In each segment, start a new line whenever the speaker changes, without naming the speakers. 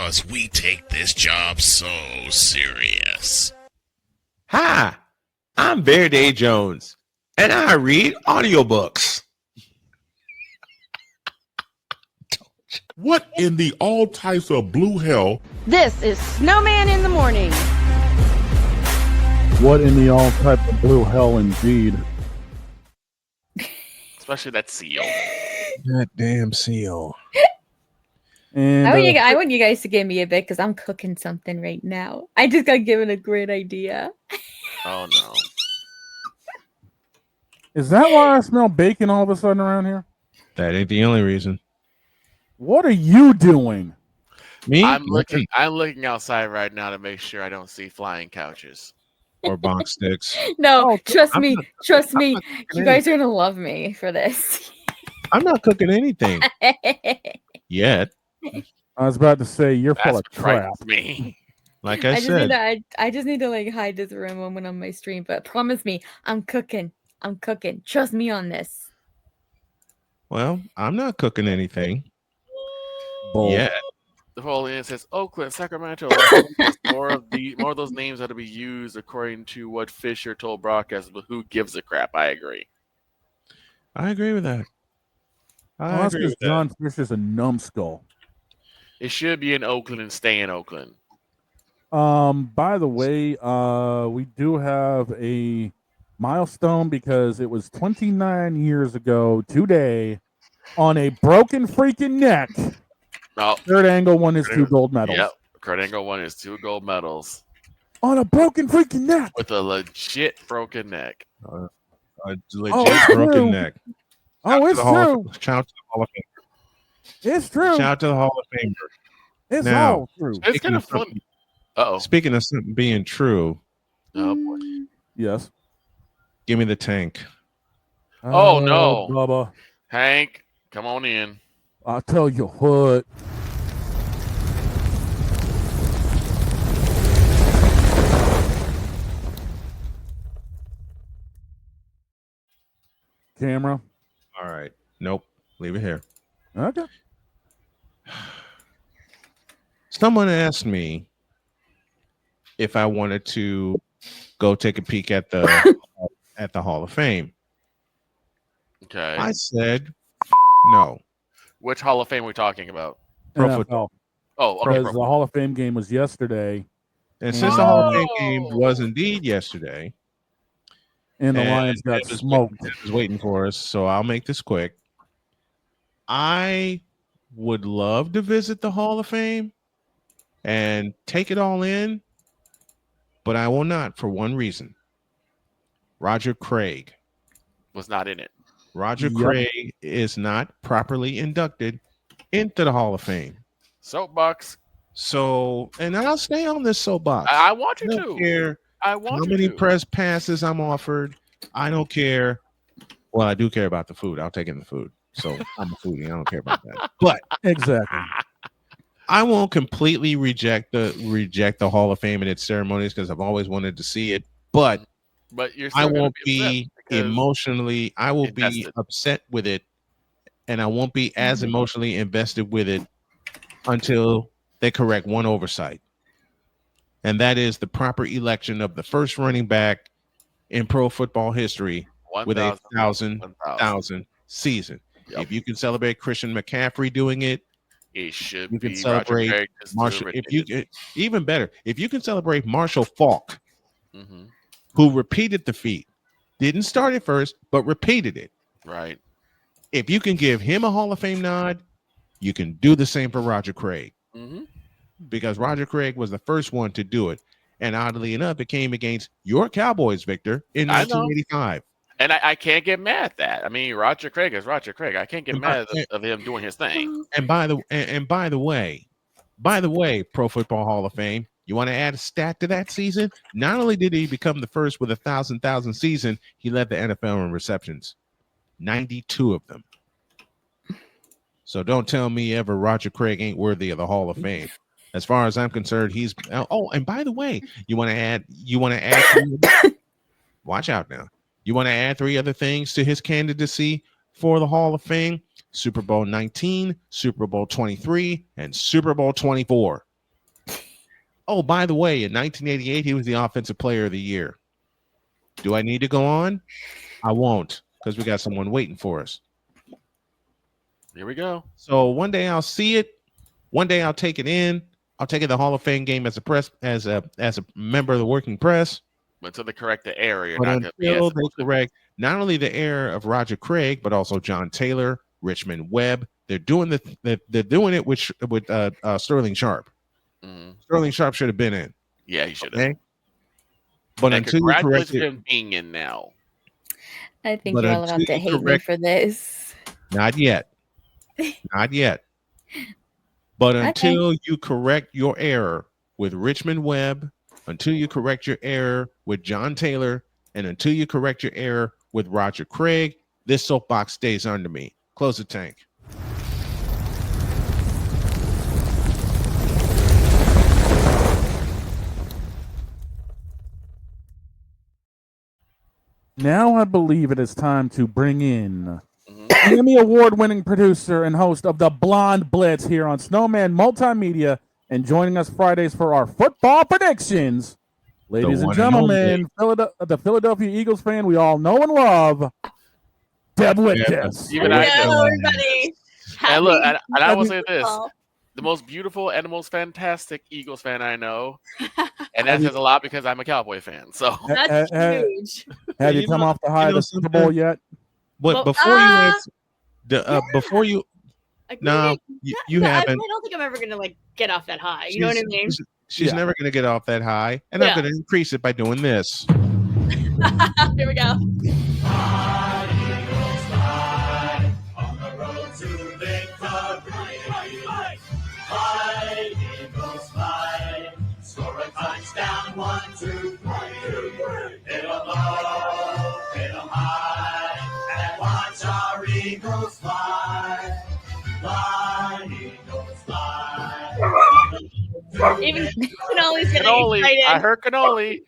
because we take this job so serious.
Hi, I'm Verde Jones, and I read audiobooks.
What in the all types of blue hell?
This is Snowman in the Morning.
What in the all type of blue hell indeed?
Especially that seal.
That damn seal.
And
I want you guys to give me a bit because I'm cooking something right now. I just got given a great idea.
Oh no.
is that why I smell bacon all of a sudden around here?
That ain't the only reason.
What are you doing?
Me?
I'm looking outside right now to make sure I don't see flying couches.
Or bonk sticks.
No, trust
I'm
me.
not-
Trust
I'm
me.
not cooking
You guys are going to love me for this.
I'm not cooking anything yet.
I was about to say you're full
That's
of crap.
frightens me.
Like
I
I said,
just need to like hide this room when on my stream, but promise me, I'm cooking. I'm cooking. Trust me on this.
well, I'm not cooking anything
Bull.
yet.
The whole end says Oakland, Sacramento. more of those names are to be used according to what Fisher told broadcasters, but who gives a crap? I agree.
I agree with that.
Well, that's because John Fisher's a numbskull.
It should be in Oakland and stay in Oakland.
By the way, we do have a milestone because it was 29 years ago today on a broken freaking neck.
Oh,
Kurt Angle won his 2 gold medals.
Yep. Kurt Angle won his 2 gold medals
On a broken freaking neck.
with a legit broken neck.
A legit broken
true.
neck.
Oh, it's true.
Shout out to the Hall of Fame.
It's true.
Shout out to the Hall of Famer.
It's
Now,
all true.
It's kind of fun.
Speaking of something being true,
Oh boy.
Yes.
give me the tank.
Oh, no.
Bubba.
Hank, come on in.
I'll tell you what. Camera.
All right. Nope. Leave it here.
Okay.
Someone asked me if I wanted to go take a peek at the Hall of Fame.
Okay.
I said no.
Which Hall of Fame are we talking about?
Pro
NFL.
football.
Oh, okay.
Because the Hall of Fame game was yesterday,
And since the Hall of Fame game was indeed yesterday,
and the Lions got smoked.
It was waiting for us, so I'll make this quick. I would love to visit the Hall of Fame and take it all in, but I will not for one reason. Roger Craig
Was not in it.
Roger Craig is not properly inducted into the Hall of Fame.
Soapbox.
So, and I'll stay on this soapbox.
I want you
I don't
to.
care
I want
how
you
many
to.
press passes I'm offered. I don't care. Well, I do care about the food. I'll take in the food. So I'm a foodie. I don't care about that. But
Exactly.
I won't completely reject the Hall of Fame and its ceremonies because I've always wanted to see it. But
you're still
I
gonna
won't
be
be
upset because
emotionally. I will be
invested.
upset with it, and I won't be as emotionally invested with it until they correct one oversight, and that is the proper election of the first running back in pro football history with a 1,000 season.
Yep.
If you can celebrate Christian McCaffrey doing it,
It should
you
be
can celebrate
Roger Craig just
Marshall.
doing
If you even better, if you can celebrate Marshall Faulk,
Mhm.
who repeated the feat, didn't start it first, but repeated it.
Right.
If you can give him a Hall of Fame nod, you can do the same for Roger Craig,
Mm-hmm.
because Roger Craig was the first one to do it. And oddly enough, it came against your Cowboys, Victor, in
I know.
1985.
And I can't get mad at that. I mean, Roger Craig is Roger Craig. I can't get mad of him doing his thing.
And by the way, Pro Football Hall of Fame, you want to add a stat to that season? Not only did he become the first with 1,000 season, he led the NFL in receptions, 92 of them. So don't tell me ever Roger Craig ain't worthy of the Hall of Fame. As far as I'm concerned, he's. Oh, and by the way, you want to add. Watch out now. You want to add 3 other things to his candidacy for the Hall of Fame: Super Bowl 19, Super Bowl 23, and Super Bowl 24. Oh, by the way, in 1988, he was the Offensive Player of the Year. Do I need to go on? I won't, because we got someone waiting for us.
Here we go.
So one day I'll see it. One day I'll take it in. I'll take it to the Hall of Fame game as a member of the working press.
Until they correct the error, you're
But
not going to be
until they correct not only the error of Roger Craig, but also John Taylor, Richmond Webb. They're doing it with Sterling Sharp.
Mm-hmm.
Sterling Sharp should have been in.
Yeah, he should have.
Okay? But
and
until you correct it,
him being in now.
I think
But
you're all about
until
to
you
hate me
correct-
for this.
not yet. Not yet. But until you correct your error with Richmond Webb, until you correct your error with John Taylor, and until you correct your error with Roger Craig, this soapbox stays under me. Close the tank.
Now I believe it is time to bring in Emmy Award-winning producer and host of the Blonde Blitz here on Snowman Multimedia, and joining us Fridays for our football predictions, ladies and
one and
gentlemen, the Philadelphia Eagles fan we all know and love, Deb Whitcas.
Even I know.
Hello, everybody.
And look, and I will
Happy
say this:
football.
the most beautiful and the most fantastic Eagles fan I know, and that says a lot because I'm a Cowboy fan. So
That's huge.
Have you come off the high of the Super Bowl yet?
But
Well,
before you answer, before you no, you haven't.
I don't think I'm ever gonna like get off that high. You know what I mean?
She's never going to get off that high, and I'm going to increase it by doing this.
Here we go.
Score a touchdown, 1, 2, 3. Hit 'em low, hit 'em high, and watch our Eagles fly. Fly, Eagles fly.
Even Cannoli's getting
cannoli.
excited.
I heard cannoli.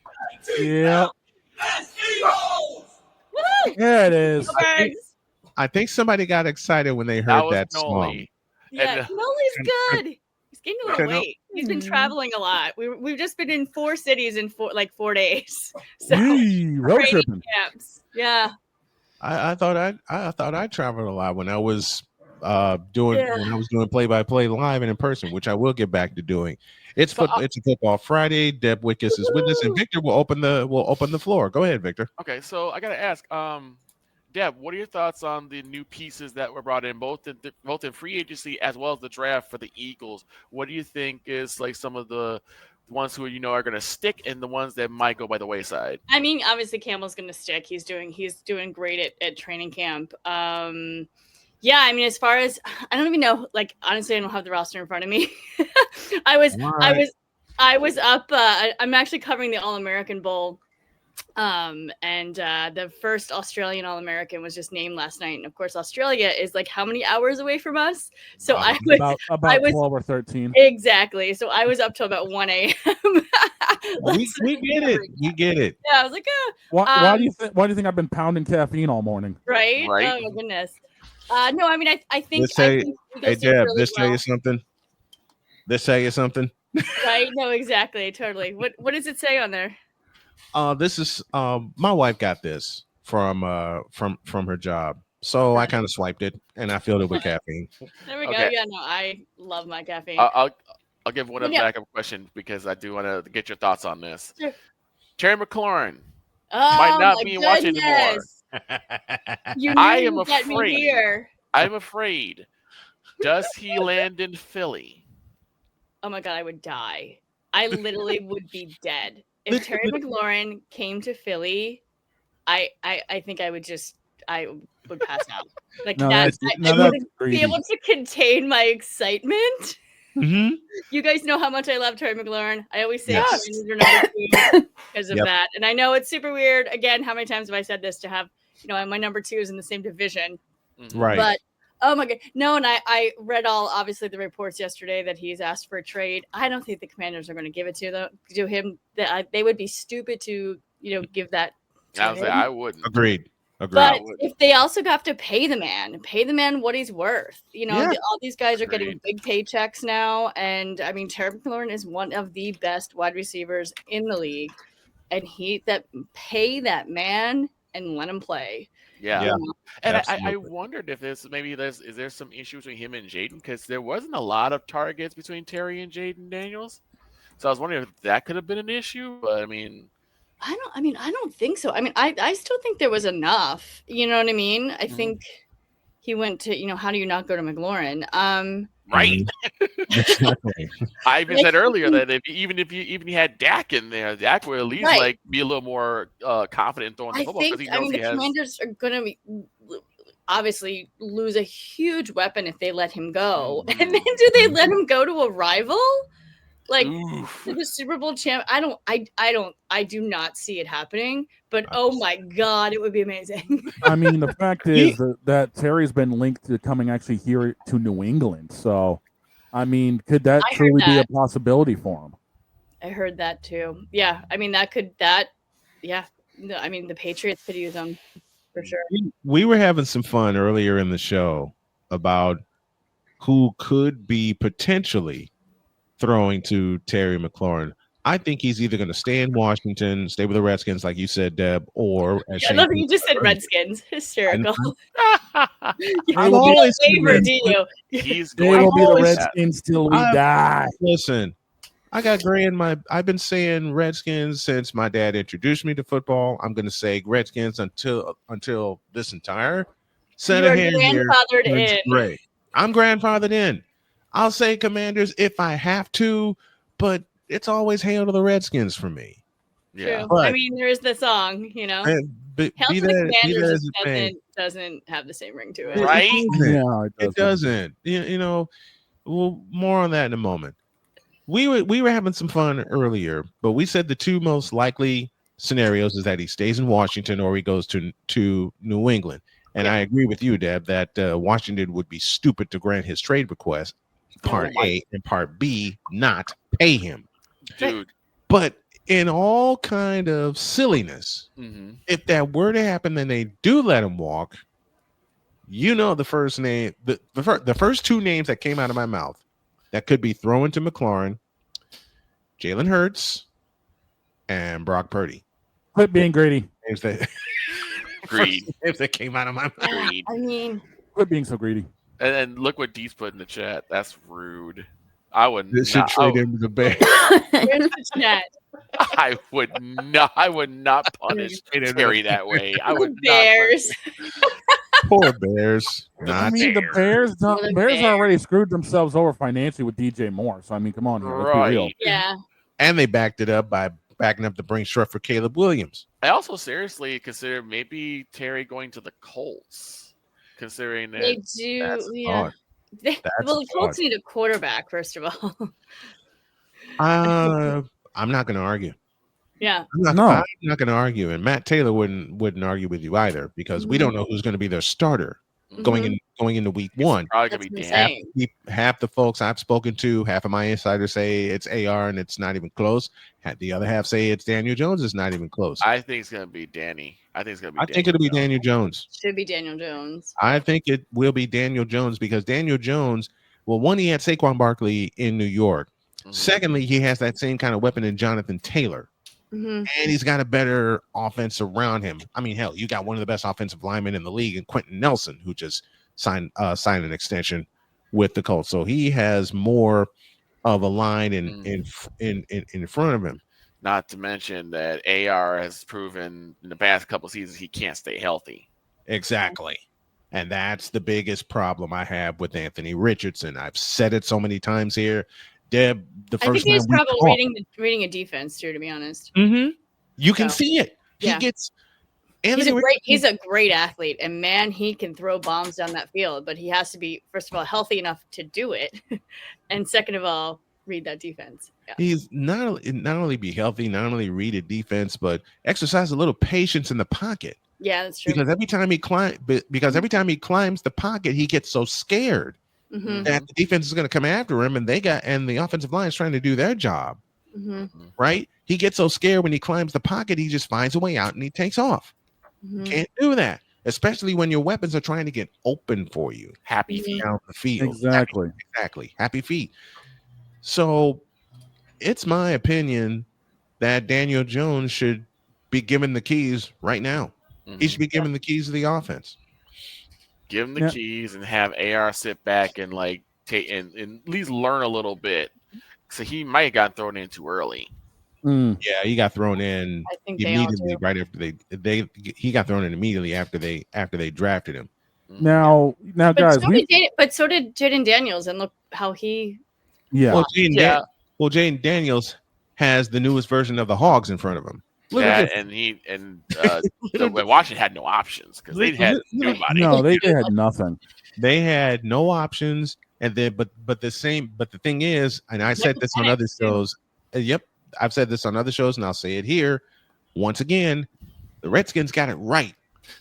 Yeah.
Woo!
There it is.
I think somebody got excited when they heard that song.
Yeah, Cannoli's good. He's gaining a little weight. He's been traveling a lot. We've just been in 4 cities in 4 days. So
Road
training
tripping.
camps. Yeah.
I thought I traveled a lot when I was doing play-by-play live and in person, which I will get back to doing. It's a football Friday. Deb Whitcas is with us, and Victor will open the floor. Go ahead, Victor.
Okay, so I gotta ask, Deb, what are your thoughts on the new pieces that were brought in, both in free agency as well as the draft for the Eagles? What do you think is like some of the ones who are going to stick and the ones that might go by the wayside?
I mean, obviously Campbell's going to stick. He's doing great at training camp. Yeah, I mean, as far as I don't even know, like honestly, I don't have the roster in front of me. I was up. I'm actually covering the All-American Bowl. And the first Australian All-American was just named last night, and of course Australia is like how many hours away from us? So I was
about 12 or 13.
Exactly. So I was up till about 1 a.m.
we get it. We get it.
Yeah, I was like,
why do you think I've been pounding caffeine all morning?
Right? Oh my goodness. No, I mean I think.
Hey Deb, tell you something. This tell you something.
Right? No, exactly. Totally. What does it say on there?
This is my wife got this from her job, so I kind of swiped it and I filled it with caffeine.
There we go.
Okay.
Yeah, no, I love my caffeine.
I'll give one backup question because I do want to get your thoughts on this.
Sure.
Terry McLaurin
might
not be watching anymore. I am afraid. I'm afraid. Does he land in Philly?
Oh my God, I would die. I literally would be dead. If Terry McLaurin came to Philly, I think I would pass out. Like I wouldn't be able to contain my excitement.
Mm-hmm.
You guys know how much I love Terry McLaurin. I always say he's your number 2 because of that. And I know it's super weird. Again, how many times have I said this to have, my number 2 is in the same division.
Right.
But oh my God. No, and I read obviously the reports yesterday that he's asked for a trade. I don't think the Commanders are going to give it to him. They would be stupid to, give that.
I wouldn't.
Agreed. Agreed.
But if they also have to pay the man what he's worth.
Yeah.
All these guys are getting
Agreed.
big paychecks now. And I mean, Terry McLaurin is one of the best wide receivers in the league. And pay that man and let him play.
Yeah.
Yeah.
You know?
And I
Absolutely.
wondered if is there some issue between him and Jaden, because there wasn't a lot of targets between Terry and Jaden Daniels. So I was wondering if that could have been an issue. But I mean,
I don't think so. I mean, I still think there was enough. You know what I mean? I
Mhm.
think he went to, how do you not go to McLaurin?
right.
Exactly.
I even
Like,
said earlier that if you had Dak in there, Dak would at least
Right.
like be a little more confident in throwing the
I
football, because
think,
he knows
the
he has.
Commanders are going to obviously lose a huge weapon if they let him go.
Mhm.
And then do they let him go to a rival? Like
Oof.
to the Super Bowl champ? I do not see it happening, but oh my God, it would be amazing.
I mean, the fact is that Terry's been linked to coming actually here to New England. So, I mean, could that
I heard
truly be a
that.
possibility for him?
I heard that too. Yeah. I mean, yeah. No, I mean, the Patriots could use them for sure.
We were having some fun earlier in the show about who could be potentially throwing to Terry McLaurin. I think he's either going to stay in Washington, stay with the Redskins, like you said, Deb, or as
I
Shane
love that you
Pete
just said
said,
Redskins. Hysterical. You
I've
don't
always said
waver, do
Redskins.
you?
He's
They
going
will
to
be the
do that.
Redskins till we
I've-
die.
Listen, I got gray in my. I've been saying Redskins since my dad introduced me to football. I'm going to say Redskins until this entire set
You
of
are
hair here
grandfathered
turns
in.
gray. I'm grandfathered in. I'll say Commanders if I have to, but it's always hail to the Redskins for me.
Yeah.
True.
But-
I mean, there is the song,
And be
Hail to the
that
Commanders
as it may,
doesn't have the same ring to it.
Right?
Yeah,
it doesn't. You know, well, more on that in a moment. We were having some fun earlier, but we said the two most likely scenarios is that he stays in Washington or he goes to New England. And
Yeah.
I agree with you, Deb, that Washington would be stupid to grant his trade request, part
Oh my-
A, and part B, not pay him.
Dude.
But in all kind of silliness,
Mhm.
if that were to happen, then they do let him walk. You know, the first name, the first two names that came out of my mouth that could be thrown to McLaurin, Jalen Hurts and Brock Purdy.
Quit being greedy.
Names that,
Agreed.
names that came out of my mouth.
Agreed.
I mean,
Quit being so greedy.
And look what Dee's put in the chat. That's rude. I would
This should
not.
trade him to the Bears.
here's the chat.
I would not punish Terry that way. I would
Bears.
Poor Bears.
I
Not
mean, the Bears
The
Bears
Bears.
already screwed themselves over financially with DJ Moore. So I mean, come on, here, let's be real.
Right.
Yeah.
and they backed it up by backing up the bring short for Caleb Williams.
I also seriously consider maybe Terry going to the Colts, considering that.
They do.
That's
Yeah.
hard.
They,
That's
well, the Colts
hard.
need a quarterback, first of all.
I'm not going to argue.
Yeah.
I'm
No.
not going to argue, and Matt Taylor wouldn't argue with you either because we don't know who's going to be their starter going into week one.
Probably gonna
That's
be
insane.
Dan.
Half the folks I've spoken to, half of my insiders say it's AR and it's not even close. The other half say it's Daniel Jones. It's not even close.
I think it's gonna be Danny. I think it's gonna be.
I think it'll be Daniel Jones.
Should be Daniel Jones.
I think it will be Daniel Jones because Daniel Jones, well, one, he had Saquon Barkley in New York.
Mhm.
Secondly, he has that same kind of weapon in Jonathan Taylor.
Mm-hmm.
And he's got a better offense around him. I mean, hell, you got one of the best offensive linemen in the league in Quentin Nelson, who just signed an extension with the Colts. So he has more of a line in front of him.
Not to mention that AR has proven in the past couple seasons he can't stay healthy.
Exactly. And that's the biggest problem I have with Anthony Richardson. I've said it so many times here. Deb, the
I
first
think he's
time we
probably
talked-
reading a defense too, to be honest.
You can
So,
see it.
yeah.
He gets
He's a great athlete, and man, he can throw bombs down that field. But he has to be, first of all, healthy enough to do it, and second of all, read that defense. Yeah.
He's not only be healthy, not only read a defense, but exercise a little patience in the pocket.
Yeah, that's true.
Because every time he climbs the pocket, he gets so scared
Mhm.
that the defense is going to come after him, and the offensive line is trying to do their job.
Mhm.
Right? He gets so scared when he climbs the pocket, he just finds a way out and he takes off.
Mhm.
Can't do that. especially when your weapons are trying to get open for you
Happy feet.
down the field.
Exactly.
Exactly. Happy feet. So it's my opinion that Daniel Jones should be given the keys right now. He should be given the keys of the offense.
Give him the
Yeah.
keys and have AR sit back and like take and at least learn a little bit. So he might have gotten thrown in too early.
Mm.
Yeah, he got thrown in
I think they all
immediately
do.
right after he got thrown in immediately after they drafted him.
Now,
But
guys,
so did Jaden Daniels, and look how he.
yeah.
Well, Jaden Daniels has the newest version of the Hogs in front of him. Look at
That
this.
Washington had no options because they had nobody.
No, they had nothing.
They had no options, and then but the thing is, and I said this on other shows. Yep, I've said this on other shows, and I'll say it here once again. The Redskins got it right.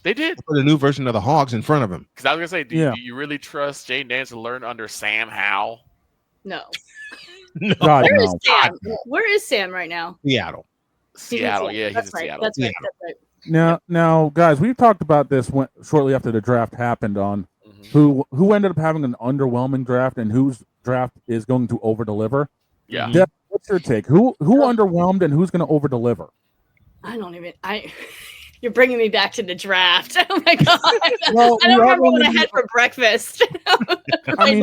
They did.
They put a new version of the Hogs in front of him.
Because I was gonna say, do you really trust Jaden Daniels to learn under Sam Howell?
No.
No.
God,
Where is
no.
Sam? Where is Sam right now?
Seattle.
Seattle, yeah, he's
That's
in
right.
Seattle.
That's right. That's right.
Now, guys, we've talked about this shortly after the draft happened on who ended up having an underwhelming draft and whose draft is going to over deliver.
Yeah.
Deb, what's your take? Who underwhelmed and who's going to over deliver?
I don't even. You're bringing me back to the draft. Oh my god!
Well,
I don't remember what I had for breakfast.
I mean,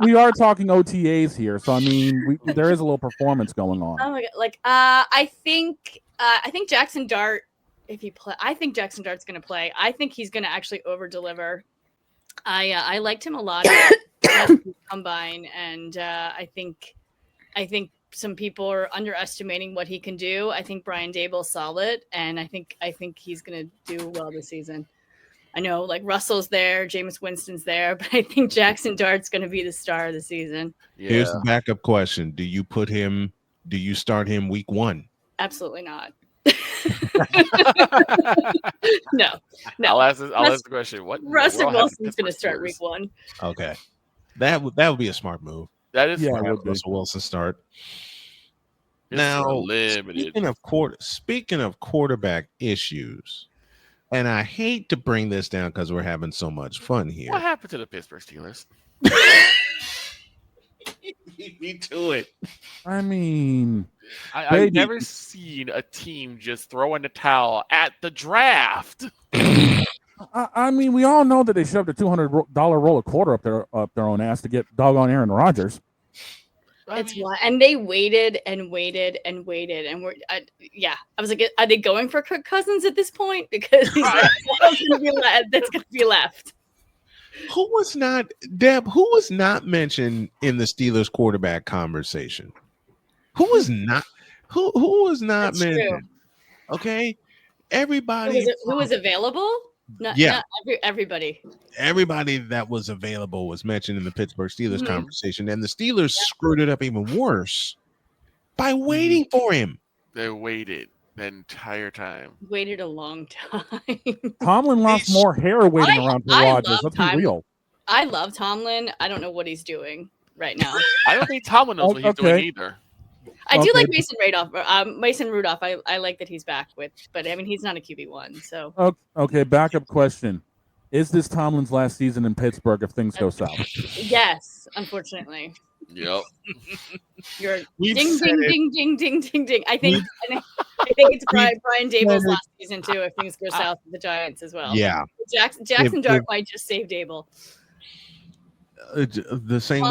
we are talking OTAs here, so I mean, there is a little performance going on.
Oh my god! Like, I think Jackson Dart, if he play, I think Jackson Dart's going to play. I think he's going to actually over deliver. I liked him a lot at the combine, and I think some people are underestimating what he can do. I think Brian Dable's solid, and I think he's going to do well this season. I know, like, Russell's there, Jameis Winston's there, but I think Jackson Dart's going to be the star of the season.
Yeah.
Here's the backup question: do you start him week 1?
Absolutely not. No.
I'll ask the question. What
Russell Wilson's going to start week 1.
Okay, that would be a smart move.
That is
Have Russell Wilson start. Now,
limited.
speaking of quarterback issues, and I hate to bring this down because we're having so much fun here.
What happened to the Pittsburgh Steelers?
Beat me to it.
I mean,
I've never seen a team just throw in the towel at the draft.
I mean, we all know that they shoved a $200 roll of quarter up their own ass to get doggone Aaron Rodgers.
It's why, and they waited and waited and waited, and I was like, are they going for Kirk Cousins at this point? Because he's like, that's going to be left.
Who was not mentioned in the Steelers quarterback conversation? Who was not
That's
mentioned?
true.
Okay, everybody
Who was available? Not everybody.
Everybody that was available was mentioned in the Pittsburgh Steelers conversation, and the Steelers screwed it up even worse by waiting for him.
They waited the entire time.
Waited a long time.
Tomlin lost more hair waiting around for Rodgers. Let's be real.
I love Tomlin. I don't know what he's doing right now.
I don't think Tomlin knows what he's doing either.
I do like Mason Rudolph. I like that he's back but I mean, he's not a QB1. So
Okay, backup question: is this Tomlin's last season in Pittsburgh if things go south?
Yes, unfortunately.
Yep.
You're ding, ding. I think it's Brian Dable's last season too. If things go south with the Giants as well.
Yeah.
Jackson Dart might just save Dable.
The same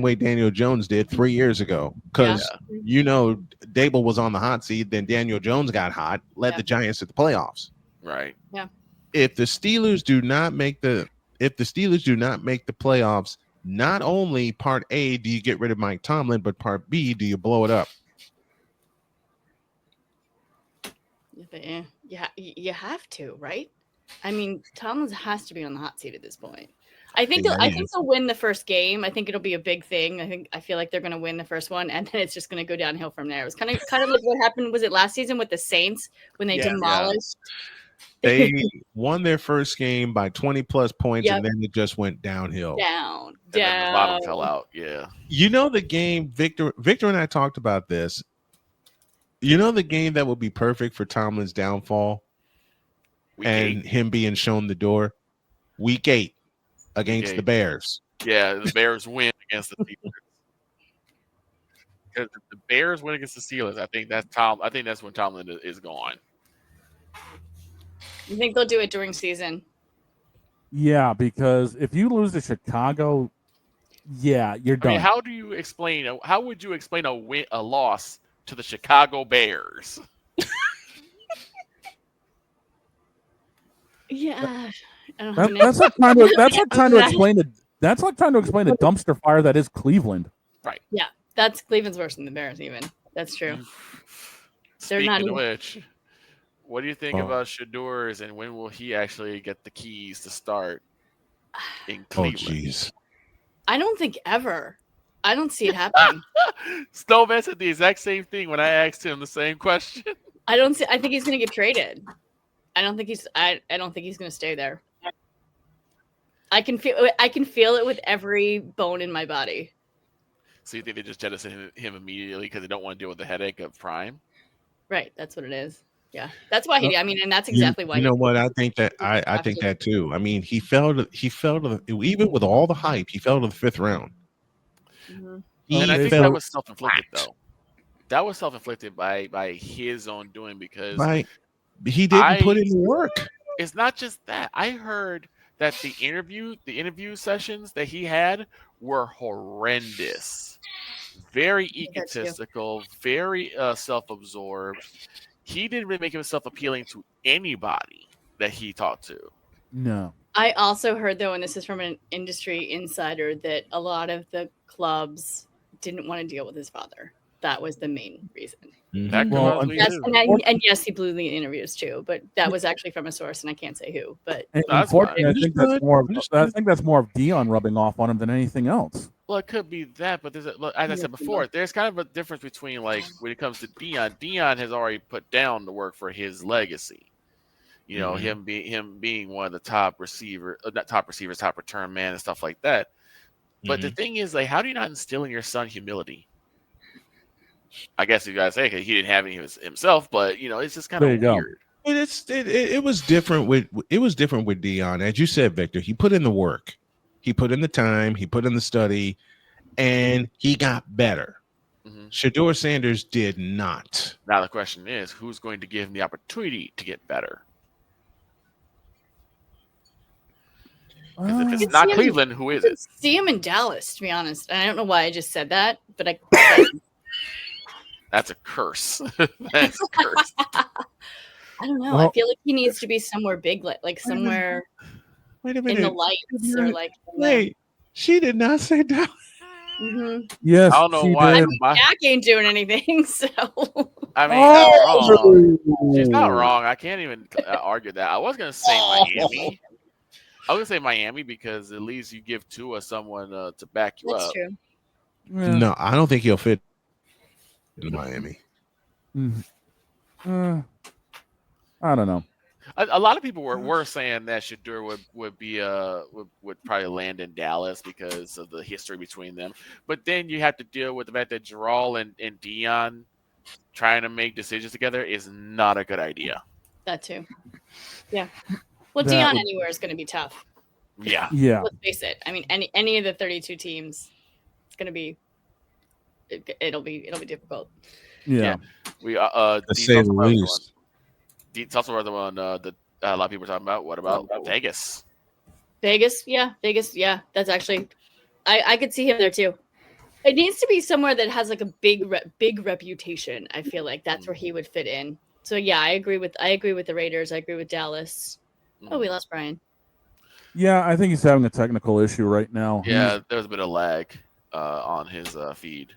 way Daniel Jones did 3 years ago, because Dable was on the hot seat, then Daniel Jones got hot, led the Giants to the playoffs.
Right.
Yeah.
If the Steelers do not make the playoffs, not only part A do you get rid of Mike Tomlin, but part B, do you blow it up?
Yeah, you have to, right? I mean, Tomlin has to be on the hot seat at this point. I think they'll win the first game. I think it'll be a big thing. I feel like they're going to win the first one, and then it's just going to go downhill from there. It was kind of like what happened. Was it last season with the Saints when they demolished?
They won their first game by 20 plus points, and then it just went downhill.
Down.
And then the bottom fell out. Yeah.
You know the game, Victor and I talked about this. You know the game that would be perfect for Tomlin's downfall? and him being shown the door. Week 8 against the Bears.
Yeah, the Bears win against the Steelers. Because if the Bears win against the Steelers, I think that's when Tomlin is gone.
You think they'll do it during season?
Yeah, because if you lose to Chicago, yeah, you're done.
I mean, how would you explain a loss to the Chicago Bears?
Yeah,
That's like trying to explain the dumpster fire that is Cleveland.
Right.
Yeah, that's Cleveland's worse than the Bears. Even that's true.
Speaking of which, what do you think about Shadur's, and when will he actually get the keys to start in Cleveland?
Oh, jeez.
I don't think ever. I don't see it happening.
Snowman said the exact same thing when I asked him the same question.
I think he's going to get traded. I don't think he's going to stay there. I can feel it with every bone in my body.
So you think they just jettison him immediately because they don't want to deal with the headache of Prime?
Right, that's what it is. Yeah, that's why he. I mean, and that's exactly why.
You know what? I think that I think that too. I mean, he fell to even with all the hype, he fell to the 5th round.
Mm-hmm.
And I think that was self-inflicted, though. That was self-inflicted by his own doing because
he didn't put in the work.
It's not just that. I heard that the interview sessions that he had were horrendous, very egotistical, very self-absorbed. He didn't really make himself appealing to anybody that he talked to.
No.
I also heard, though, and this is from an industry insider, that a lot of the clubs didn't want to deal with his father. That was the main reason.
Mm-hmm.
And yes, he blew the interviews too, but that was actually from a source, and I can't say who. But
unfortunately, I think that's more of Dion rubbing off on him than anything else.
Well, it could be that, but as I said before, there's kind of a difference between like when it comes to Dion. Dion has already put down the work for his legacy. You know, him being one of the top return man and stuff like that. But the thing is, like, how do you not instill in your son humility? I guess you guys say he didn't have any himself, but you know, it's just kind of weird.
It was different with Dion, as you said, Victor. He put in the work, he put in the time, he put in the study, and he got better. Shedeur Sanders did not.
Now the question is, who's going to give him the opportunity to get better? Because if it's not Cleveland, who is it?
See him in Dallas, to be honest. And I don't know why I just said that, but I.
That's a curse. That's a curse.
I don't know. I feel like he needs to be somewhere big, like somewhere
in the
lights or like.
Wait, she did not say Dallas.
Mm-hmm.
Yes,
I don't know why.
I mean, Jack ain't doing anything, so.
I mean, she's not wrong. I can't even argue that. I was gonna say Miami. I was gonna say Miami because at least you give Tua someone to back you up.
That's true.
No, I don't think he'll fit in Miami.
I don't know.
A lot of people were saying that Shedeur would probably land in Dallas because of the history between them. But then you have to deal with the fact that Jarrell and Dion trying to make decisions together is not a good idea.
That too. Yeah. Well, Dion anywhere is going to be tough.
Yeah.
Yeah.
Let's face it. I mean, any of the 32 teams, it's going to be. It'll be difficult.
Yeah.
We
to say the least.
It's also the one that a lot of people are talking about. What about Vegas?
Vegas, yeah. That's actually, I could see him there too. It needs to be somewhere that has like a big reputation. I feel like that's where he would fit in. So yeah, I agree with the Raiders. I agree with Dallas. Oh, we lost Brian.
Yeah, I think he's having a technical issue right now.
Yeah, there's a bit of lag on his feed.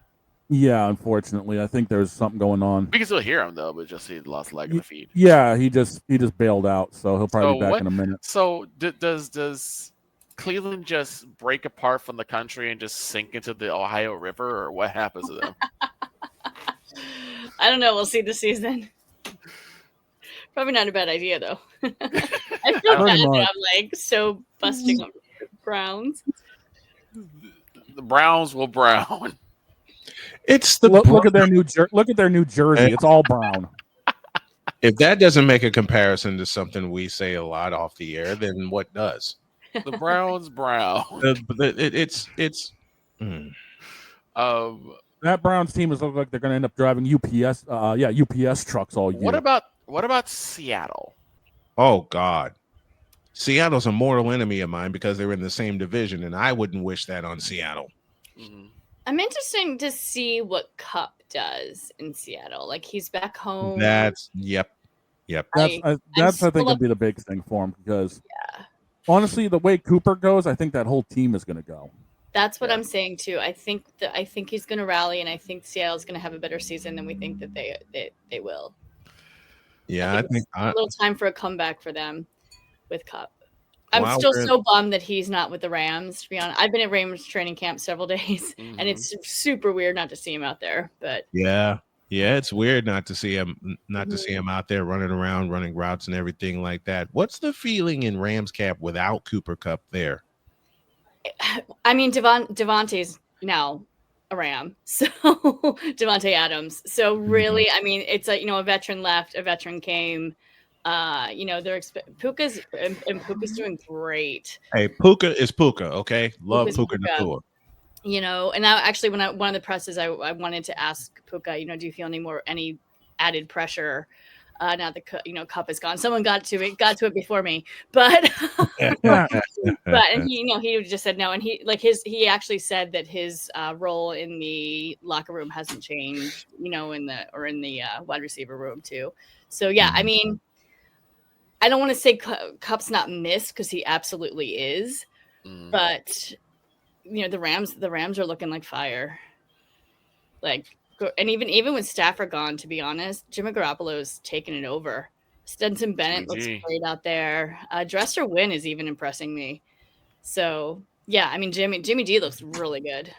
Yeah, unfortunately, I think there's something going on.
We can still hear him though, but just he lost lag in the feed.
Yeah, he just bailed out, so he'll probably be back in a minute.
So does Cleveland just break apart from the country and just sink into the Ohio River, or what happens to them?
I don't know. We'll see this season. Probably not a bad idea though. I feel bad that I'm like so busting on the Browns.
The Browns will brown.
It's the
look at their new jersey. It's all brown.
If that doesn't make a comparison to something we say a lot off the air, then what does?
The Browns brown.
It's. mm.
That Browns team is looking like they're going to end up driving UPS. UPS trucks all year.
What about Seattle?
Oh God, Seattle's a mortal enemy of mine because they're in the same division, and I wouldn't wish that on Seattle.
Mhm.
I'm interested to see what Cup does in Seattle. Like he's back home.
Yep.
That's I think
still
will be the big thing for him because honestly, the way Cooper goes, I think that whole team is going to go.
That's what I'm saying too. I think he's going to rally, and I think Seattle's going to have a better season than we think that they will.
Yeah, I think
a little time for a comeback for them with Cup. I'm still so bummed that he's not with the Rams. To be honest, I've been at Rams training camp several days, and it's super weird not to see him out there. But
yeah, it's weird not to see him out there running around, running routes and everything like that. What's the feeling in Rams camp without Cooper Kupp there?
I mean, Devontae's now a Ram, so Devontae Adams. So really, I mean, it's a veteran left, a veteran came. They're Puka's doing great.
Hey, Puka is Puka, okay? Love Puka
Nacua. And I actually, one of the presses, I wanted to ask Puka, do you feel any added pressure now that Cup is gone? Someone got to it before me, but and he just said no, and he actually said that his role in the locker room hasn't changed, in the wide receiver room too. So yeah, I mean, I don't want to say Cup's not missed because he absolutely is, but the Rams are looking like fire. And even with Stafford gone, to be honest, Jimmy Garoppolo's taking it over. Stetson Bennett looks great out there. Dresser Wynn is even impressing me. So yeah, I mean Jimmy G looks really good.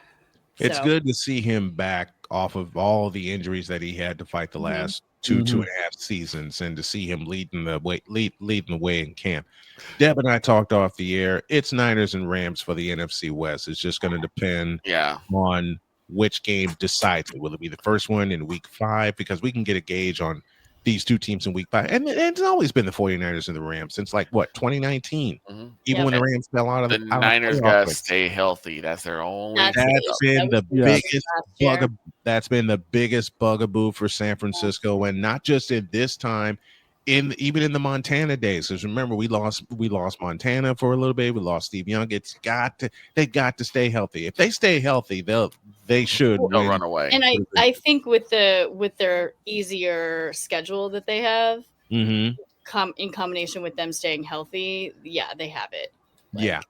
It's good to see him back off of all the injuries that he had to fight the last two and a half seasons, and to see him leading the way in camp. Deb and I talked off the air. It's Niners and Rams for the NFC West. It's just going to depend on which game decides it. Will it be the first one in week 5? Because we can get a gauge on these two teams in week 5. And it's always been the 49ers and the Rams since 2019. Even when the Rams fell out of
the Niners got to stay healthy. That's their only.
That's been the biggest bugaboo for San Francisco, and not just at this time. Even in the Montana days, because remember we lost Montana for a little bit. We lost Steve Young. They got to stay healthy. If they stay healthy, they'll run
away.
And I think with their easier schedule that they have, in combination with them staying healthy, they have it.
The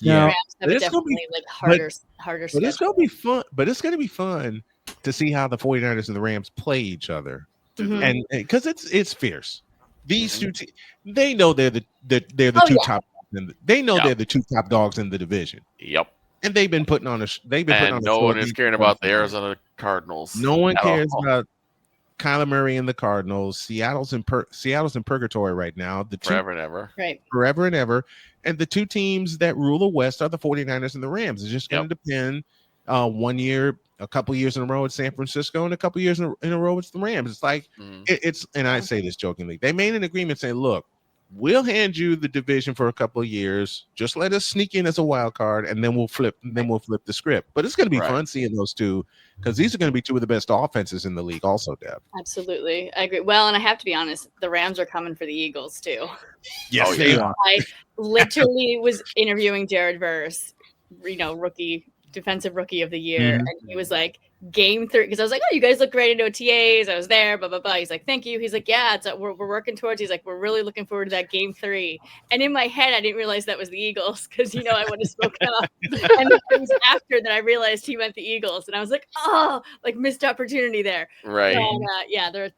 Rams have definitely harder schedule.
But it's gonna be fun. But it's gonna be fun to see how the 49ers and the Rams play each other, and because it's fierce. These two teams, they know they're the two top. They know they're the two top dogs in the division.
Yep.
And they've been putting on a.
No one is caring about the Arizona Cardinals.
No one cares about Kyler Murray and the Cardinals. Seattle's in purgatory right now.
Forever and ever.
Right.
Forever and ever. And the two teams that rule the West are the 49ers and the Rams. It's just going to depend. 1 year, a couple years in a row at San Francisco, and a couple years in a row it's the Rams. It's like it's, and I say this jokingly, they made an agreement saying, look, we'll hand you the division for a couple of years. Just let us sneak in as a wild card, and then we'll flip the script. But it's going to be fun seeing those two, because these are going to be two of the best offenses in the league also, Deb.
Absolutely. I agree. Well, and I have to be honest, the Rams are coming for the Eagles too.
Yes, they are.
I literally was interviewing Jared Verse, defensive rookie of the year, and he was like, game 3, because I was like, oh, you guys look great at OTAs. I was there, blah blah blah. He's like, thank you. He's like, yeah, we're working towards. He's like, we're really looking forward to that game 3. And in my head, I didn't realize that was the Eagles, because I would have spoken up. And it was after that I realized he meant the Eagles, and I was like, oh, missed opportunity there.
Right.
And,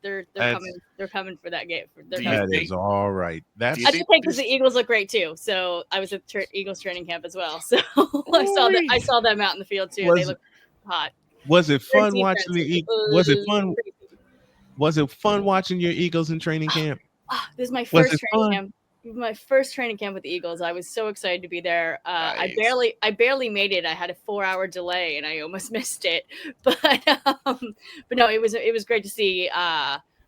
they're coming. They're coming for that game.
That is all right. That's
because the Eagles look great too. So I was at Eagles training camp as well. So I saw them out in the field too. They look hot.
Was it fun watching the Eagles? Was it fun? Was it fun watching your Eagles in training camp?
This is my first training camp. My first training camp with the Eagles. I was so excited to be there.
Nice.
I barely made it. I had a 4-hour delay and I almost missed it. But no, it was great to see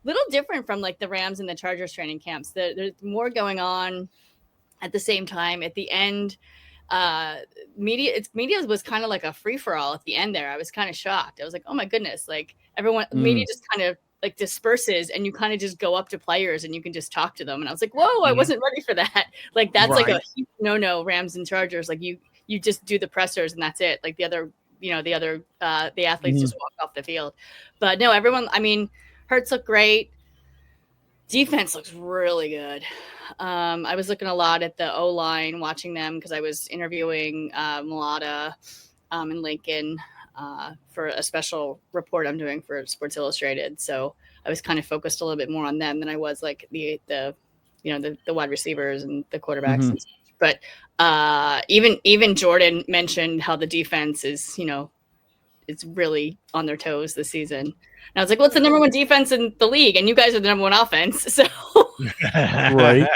little different from like the Rams and the Chargers training camps. There's more going on at the same time. At the end, media was kind of like a free for all at the end there. I was kind of shocked. I was like, oh my goodness, like everyone, media just kind of like disperses, and you kind of just go up to players and you can just talk to them. And I was like, whoa, I wasn't ready for that. Like that's like a huge no, Rams and Chargers. Like you just do the pressers and that's it. Like the athletes just walk off the field. But no, everyone, I mean, Hurts look great. Defense looks really good. I was looking a lot at the O-line, watching them because I was interviewing Mulata in Lincoln for a special report I'm doing for Sports Illustrated. So I was kind of focused a little bit more on them than I was like the wide receivers and the quarterbacks and such. But even Jordan mentioned how the defense is, it's really on their toes this season. And I was like, well, it's the number one defense in the league, and you guys are the number one offense. So,
Right.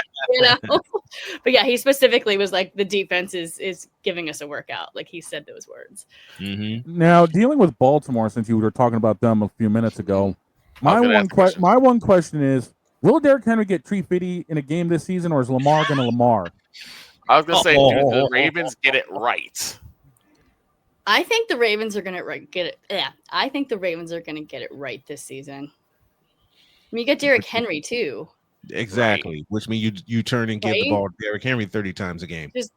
But yeah, he specifically was like, the defense is giving us a workout. Like he said those words.
Now, dealing with Baltimore, since you were talking about them a few minutes ago, my one question is, will Derrick Henry get 350 in a game this season, or is Lamar going to Lamar?
I was going to say, do the Ravens get it right?
I think the Ravens are going to get it. Yeah, I think the Ravens are going to get it right this season. I mean, you get Derrick Henry too.
Exactly, which means you turn and give the ball to Derrick Henry 30 times a game.
Just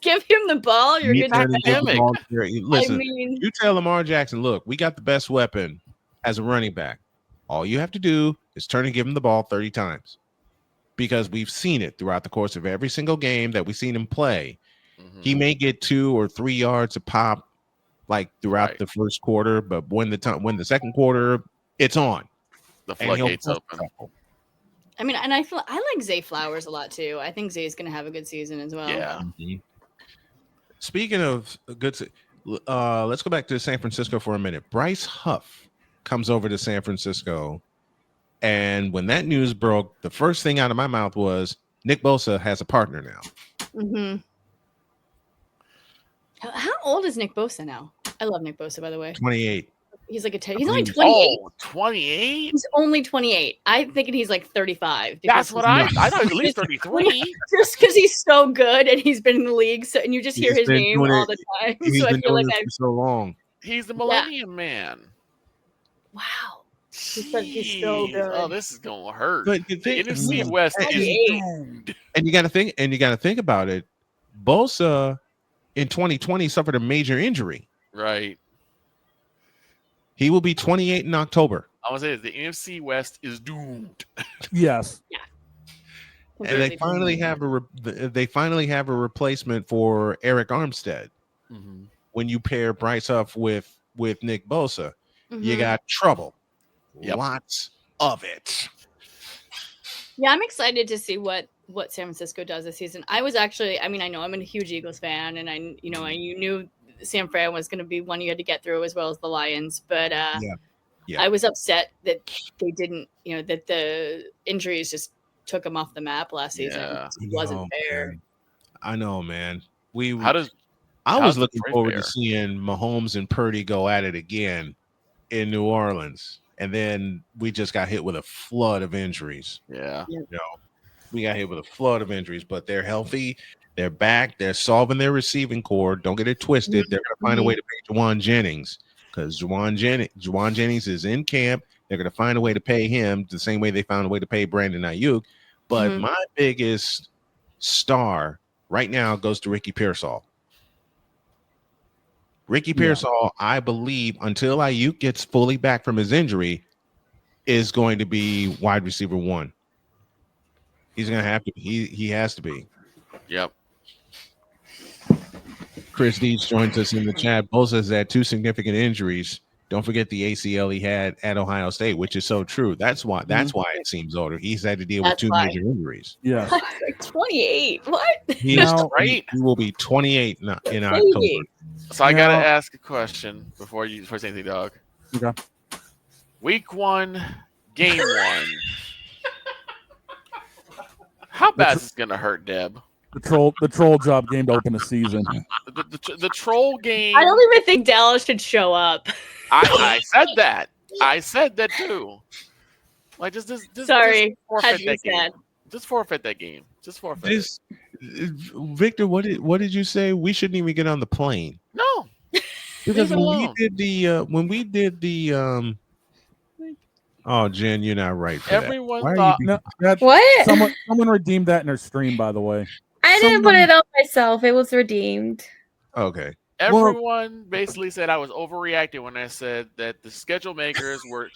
give him the ball. You're good.
Listen, you tell Lamar Jackson, look, we got the best weapon as a running back. All you have to do is turn and give him the ball 30 times, because we've seen it throughout the course of every single game that we've seen him play. He may get 2 or 3 yards a pop, like throughout the first quarter, but when the second quarter, it's on.
The floodgates open.
I mean, and I like Zay Flowers a lot too. I think Zay's going to have a good season as well.
Yeah.
Speaking of good, let's go back to San Francisco for a minute. Bryce Huff comes over to San Francisco, and when that news broke, the first thing out of my mouth was Nick Bosa has a partner now.
Mm-hmm. How old is Nick Bosa now? I love Nick Bosa, by the way.
28.
He's like he's only 28.
Oh, 28?
He's only 28. I'm thinking he's like 35.
That's what I thought. He was at least 33.
Just because he's so good and he's been in the league, and you just hear his name all the time. So I feel like
for so long.
He's the Millennium Man.
Wow. He's so good.
Oh, this is gonna hurt.
But
the NFC West is doomed.
And you got to think about it. Bosa in 2020 suffered a major injury.
Right.
He will be 28 in October.
I was saying the NFC West is doomed.
Yes.
Yeah.
And they finally have a replacement for Eric Armstead. When you pair Bryce Huff with Nick Bosa, you got trouble.
Yep.
Lots of it.
Yeah, I'm excited to see what San Francisco does this season. I was actually, I know I'm a huge Eagles fan, and I knew San Fran was going to be one you had to get through as well as the Lions. But I was upset that they didn't, that the injuries just took them off the map last season.
Yeah.
It wasn't fair.
Man. I know, man.
I
was looking forward to seeing Mahomes and Purdy go at it again in New Orleans. And then we just got hit with a flood of injuries.
Yeah.
We got hit with a flood of injuries, but they're healthy. They're back. They're solving their receiving core. Don't get it twisted. They're going to find a way to pay Juwan Jennings, because Juwan Jennings is in camp. They're going to find a way to pay him the same way they found a way to pay Brandon Ayuk. But my biggest star right now goes to Ricky Pearsall. Ricky Pearsall, I believe, until Ayuk gets fully back from his injury, is going to be wide receiver 1. He's going to have to. He has to be.
Yep.
Chris Deeds joins us in the chat. Bosa has had 2 significant injuries. Don't forget the ACL he had at Ohio State, which is so true. That's why it seems older. He's had to deal with 2 major injuries.
Yeah.
Like 28. What?
He will be 28 in October.
So I gotta ask a question before you say anything, dog.
Okay.
Week 1, game 1. How bad is this gonna hurt, Deb?
The troll job game to open the season.
The troll game.
I don't even think Dallas should show up.
I said that. I said that too. Like just
Sorry,
forfeit
had to be
that game.
sad.
Just forfeit that game. Just forfeit.
This, Victor, what did you say? We shouldn't even get on the plane
No,
because
leave it alone.
when we did the oh, Jen, you're not right for
Everyone
that.
thought
No, that,
What?
someone redeemed that in her stream, by the way.
I didn't put it on myself. It was redeemed.
Okay.
everyone basically said I was overreacting when I said that the schedule makers were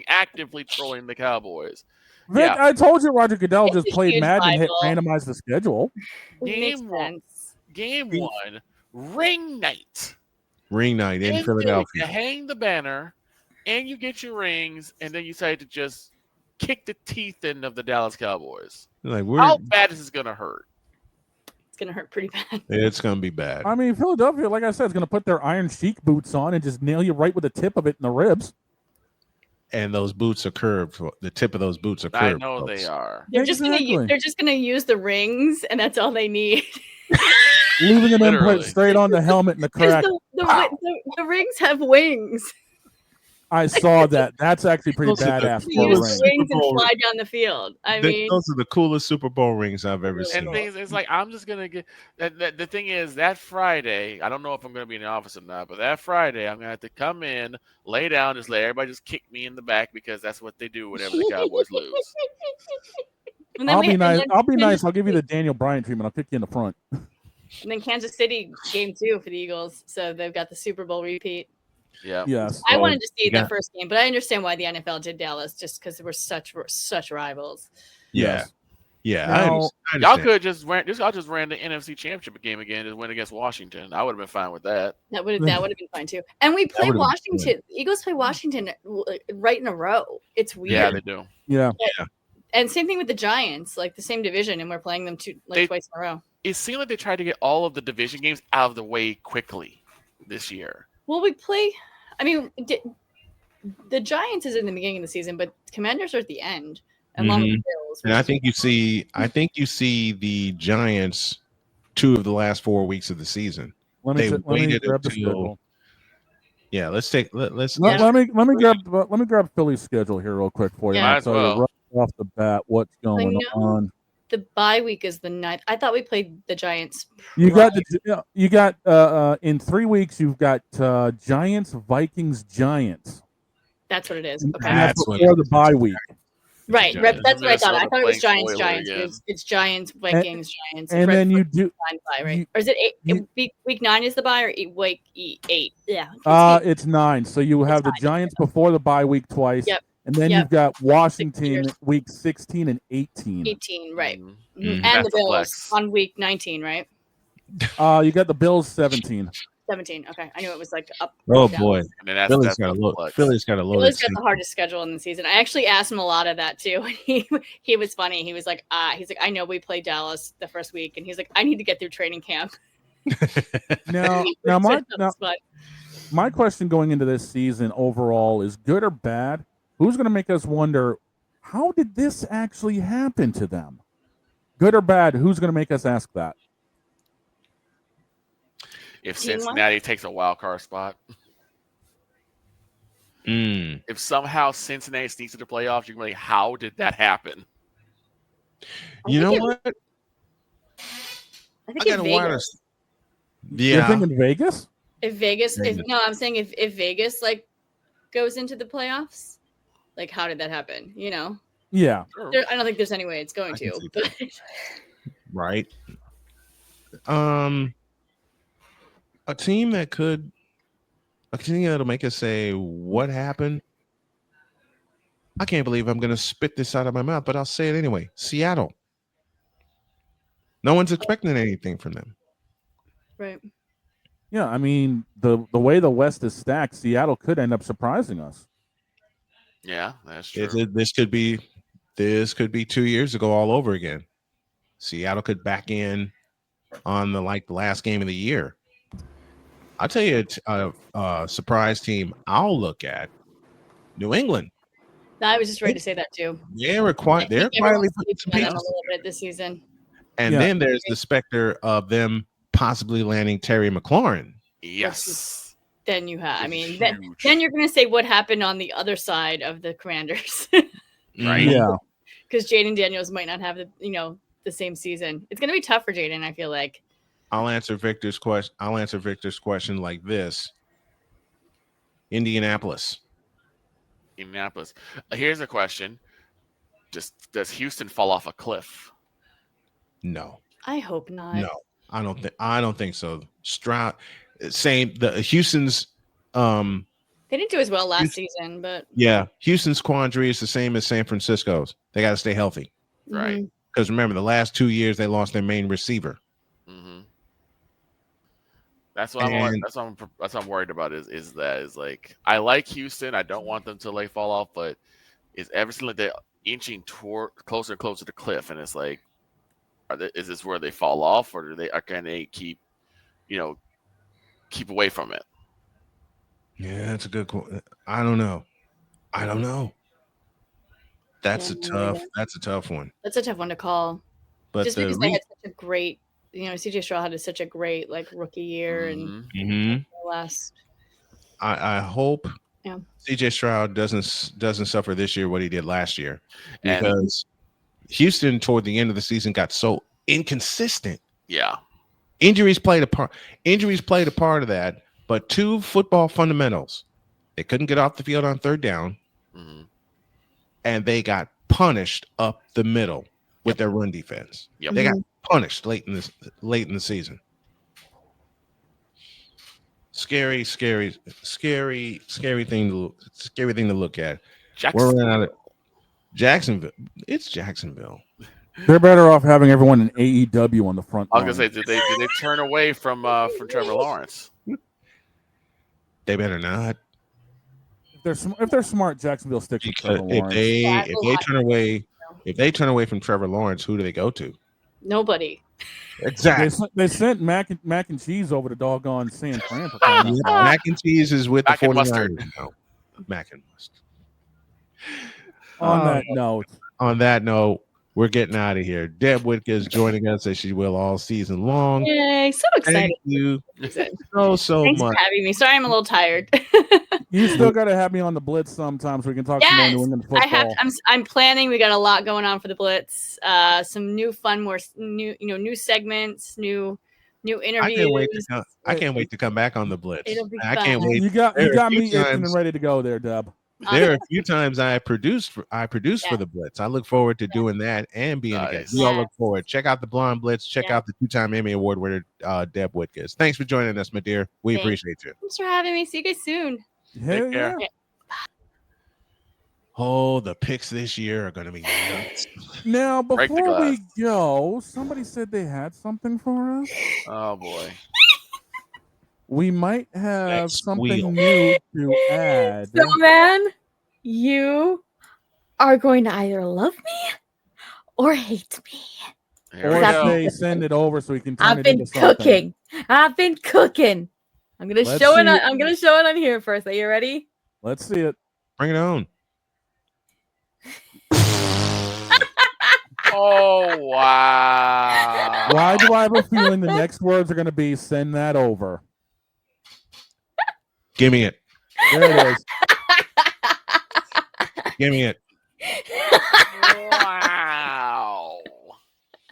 actively trolling the Cowboys.
Vic,
Yeah.
I told you Roger Goodell
It's
just
a
played
huge
Madden and hit
Bible.
randomize the schedule.
Makes
Game one,
sense.
game one, ring night.
Ring night in
You
Philadelphia.
hang the banner, and you get your rings, and then you decide to just kick the teeth in of the Dallas Cowboys.
Like
How bad is this gonna hurt?
It's gonna hurt pretty bad.
it's gonna be bad.
I mean, Philadelphia, like I said, is going to put their Iron Sheik boots on and just nail you right with the tip of it in the ribs.
And those boots are curved. The tip of those boots are
I
curved.
know
folks.
they are.
They're just gonna use the rings, and that's all they need.
Leaving an
Literally.
input straight on the helmet and the
Because
crack.
the rings have wings.
I saw that. That's actually pretty
Those are the
badass.
They
for a
use
ring.
the rings and
Bowl
fly down the field. I
Th-
mean,
those are the coolest Super Bowl rings I've ever seen.
And things, it's like I'm just gonna get. The thing is that Friday, I don't know if I'm gonna be in the office or not, but that Friday I'm gonna have to come in, lay down, just let everybody just kick me in the back because that's what they do whenever the Cowboys lose.
and then
I'll
we-
be
and
nice.
then
I'll be nice.
Kansas
I'll give you
City-
the Daniel Bryan treatment. I'll kick you in the front.
And then Kansas City game 2 for the Eagles, so they've got the Super Bowl repeat.
Yeah.
Yes.
I wanted to see
you got-
the first game, but I understand why the NFL did Dallas, just because we're such rivals.
Yeah.
Yes.
Yeah.
Now-
I
Y'all
understand.
could just ran. Y'all just ran the NFC Championship game again and win against Washington. I would have been fine with that.
That would have been fine too. And we play
would've been
Washington. Eagles play Washington right in a row. It's weird.
Yeah, they do.
Yeah.
And same thing with the Giants, like the same division, and we're playing them twice in a row.
It seemed like they tried to get all of the division games out of the way quickly this year.
Well, we play. I mean, the Giants is in the beginning of the season, but Commanders are at the end, along with the Bills.
And I think you see the Giants 2 of the last 4 weeks of the season.
Let me
They
let me
waited
grab the
until-
schedule.
Yeah, let's
Let me grab Philly's schedule here real quick for you.
Yeah.
I'll
Might as
tell you
well.
right off the bat what's going
know.
on.
the bye week is the 9th. I thought we played the Giants.
You got in 3 weeks you've got Giants, Vikings, Giants.
That's what it is.
And
Okay.
that's
That's what
before
it
the bye week.
Right.
Giants.
That's what I thought. I
Minnesota
thought it was
playing
Giants,
spoiler
Giants.
again.
It's Giants, Vikings, Giants.
And then you do
Bye, right?
you-
Or is it
you-
week 9 is the bye or week 8? Yeah.
it's 9. So you have the
9.
Giants before the bye week twice.
Yep.
And then
Yep.
you've got Washington
years.
week 16 and 18.
18, right.
Mhm.
Mhm. And
That's
the
a
Bills
flex.
on week 19, right?
You got the Bills 17.
17. Okay. I knew it was like up.
Oh
down.
boy,
And then
Philly's
that's
got a
the
load.
flex.
Philly's got a load.
Bills got the hardest schedule in the season. I actually asked him a lot of that too. He was funny. He was like, I know we play Dallas the first week, and he's like, I need to get through training camp.
Now my question going into this season overall is good or bad? Who's going to make us wonder how did this actually happen to them? Good or bad? Who's going to make us ask that?
If
You know what?
Cincinnati takes a wild card spot, if somehow Cincinnati sneaks to the playoffs, you're going to be like, how did that happen?
You know
think
what?
I think
I
if
gotta want
Vegas,
to.
You're
Yeah,
thinking Vegas?
I'm saying if Vegas like goes into the playoffs, like how did that happen? You know,
Yeah.
I don't think there's any way it's going
I can
to.
see
But
right. A team that'll make us say, "What happened?" I can't believe I'm going to spit this out of my mouth, but I'll say it anyway. Seattle. No one's expecting anything from them.
right.
Yeah, I mean the way the West is stacked, Seattle could end up surprising us.
Yeah, that's true.
This could be 2 years ago all over again. Seattle could back in on the last game of the year. I'll tell you a surprise team I'll look at. New England.
I was just ready to say that too.
They're
I
quietly
think everyone's
putting some
sleeping on them a
pieces.
little bit this season.
And
Yeah.
then there's the specter of them possibly landing Terry McLaurin.
Yes.
Then you have. I
It's
mean,
huge.
then you're going to say what happened on the other side of the Commanders.
Right.
Yeah.
Because Jaden Daniels might not have the same season. It's going to be tough for Jaden, I feel like.
I'll answer Victor's question like this: Indianapolis.
Here's a question: does Houston fall off a cliff?
No,
I hope not.
no, I don't think so. Stroud, same. The Houston's,
They didn't do as well last season, but
yeah, Houston's quandary is the same as San Francisco's. They got to stay healthy,
Right.
because remember, the last 2 years they lost their main receiver.
Mm-hmm. That's what I'm worried about. Is like I like Houston. I don't want them to like fall off, but it's ever since like they're inching toward closer and closer to the cliff, and it's like, is this where they fall off, or can they keep away from it?
Yeah, that's a good question. I don't know. That's a tough one.
That's a tough one to call.
But
just because they had such a great, CJ Stroud had such a great like rookie year and last.
I hope
Yeah.
CJ Stroud doesn't suffer this year what he did last year, because Houston toward the end of the season got so inconsistent.
Yeah.
Injuries played a part of that, but two football fundamentals: they couldn't get off the field on third down, and they got punished up the middle with their run defense.
Yep.
They got punished late in the season. Scary thing to look at. Jacksonville. It's Jacksonville.
They're better off having everyone in AEW on the front
I
line.
was gonna say, did they turn away from Trevor Lawrence?
They better not.
If they're smart, Jacksonville sticks with Trevor Lawrence.
If they turn away from Trevor Lawrence, who do they go to?
Nobody.
Exactly.
They sent mac and cheese over to doggone San Fran.
Mac and cheese is with
Mac
the
and
49ers
mustard.
now. Mac and mustard.
On that note,
we're getting out of here. Deb Whitcas is joining us as she will all season long.
Yay! So excited.
Thank you so
Thanks
much
for having me. Sorry, I'm a little tired.
You still got to have me on the Blitz sometime so we can talk some more New England football.
I have. I'm planning. We got a lot going on for the Blitz. Some new fun, new segments, new interviews.
I can't wait to come back on the Blitz.
It'll be
I
fun.
can't wait.
You got me itching and ready to go there, Deb.
There are a few times I produced for the Blitz. I look forward to doing that and being a guest. We all look forward. Check out the Blonde Blitz. Check out the 2-time Emmy Award winner, Deb Whitcas. Thanks for joining us, my dear. We appreciate you.
Thanks for having me. See you guys soon.
Hell yeah.
Oh, the picks this year are going to be nuts.
Now, before we go, somebody said they had something for us.
Oh boy.
We might have something new to add.
So, man, you are going to either love me or hate me.
Or say send it over so we can turn
I've
it
been
into something.
cooking. I've been cooking. I'm gonna show it. I'm gonna show it on here first. Are you ready?
Let's see it.
Bring it on.
Oh wow!
Why do I have a feeling the next words are going to be "send that over"?
Give me it.
There it is.
Give me it.
Wow.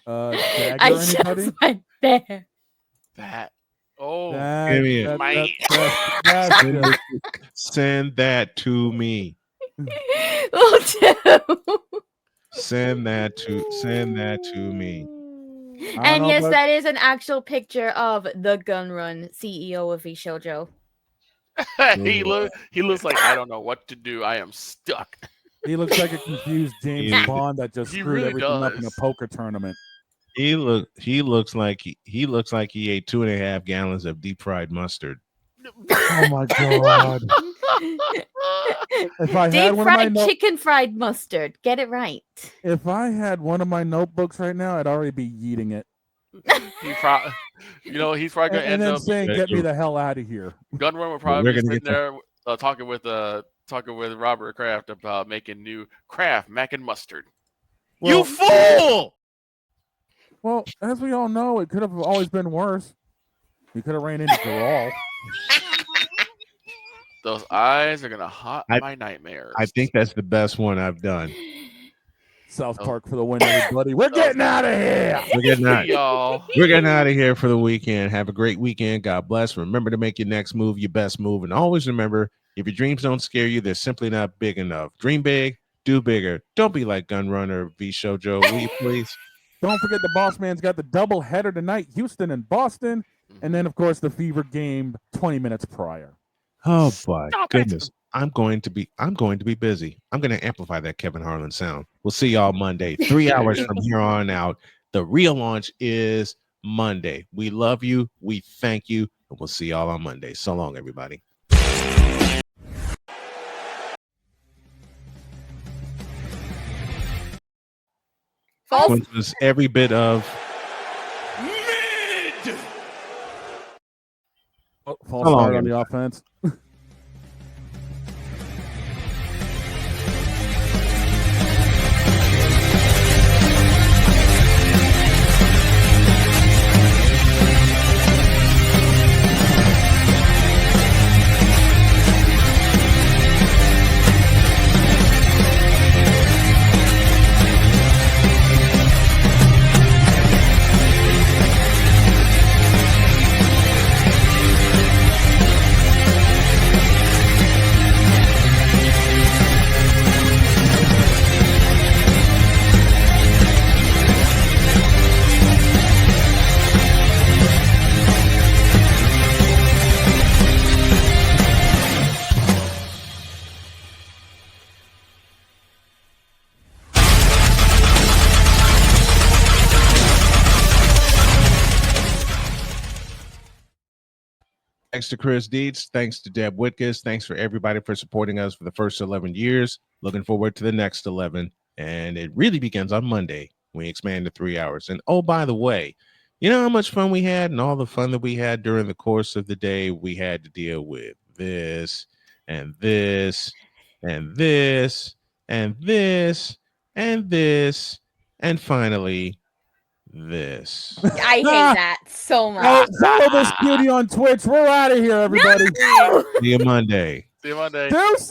Dagger,
I
anybody?
just went there.
That. Oh,
give me it. Send that to me. Send that to me.
And yes, that is an actual picture of the Gun Run CEO of Shojo.
he looks like I don't know what to do. I am stuck.
He looks like a confused James Bond that just screwed everything up in a poker tournament.
He looks like he ate 2.5 gallons of deep fried mustard.
Oh my god! If I had one of my
chicken fried mustard, get it right.
If I had one of my notebooks right now, I'd already be eating it.
He's probably gonna end up
saying, "Get me the hell out of here."
Gunrun will probably be sitting there talking with Robert Kraft about making new Kraft mac and mustard.
Well, you fool!
Well, as we all know, it could have always been worse. You could have ran into Geralt.
Those eyes are gonna haunt my nightmares.
I think that's the best one I've done.
South Park for the win, everybody. We're getting out of here.
We're getting out.
Y'all.
We're getting out of here for the weekend. Have a great weekend. God bless. Remember to make your next move your best move. And always remember, if your dreams don't scare you, they're simply not big enough. Dream big, do bigger. Don't be like Gunrunner V Shoujo. Will you please?
Don't forget the Boss Man's got the double header tonight, Houston and Boston. And then, of course, the Fever game 20 minutes prior.
Oh, my goodness. I'm going to be busy. I'm going to amplify that Kevin Harlan sound. We'll see y'all Monday. 3 hours from here on out. The real launch is Monday. We love you. We thank you. And we'll see y'all on Monday. So long, everybody. Which was every bit of
Mid.
False start on the offense.
Thanks to Chris Dietz. Thanks to Deb Whitcas. Thanks for everybody for supporting us for the first 11 years. Looking forward to the next 11. And it really begins on Monday. We expand to 3 hours. And oh, by the way, you know how much fun we had and all the fun that we had during the course of the day? We had to deal with this and this and this and this and this. And finally, this.
I hate that so much.
Follow this beauty on Twitch. We're out of here, everybody.
No!
See you Monday.
See you Monday.
Deuces.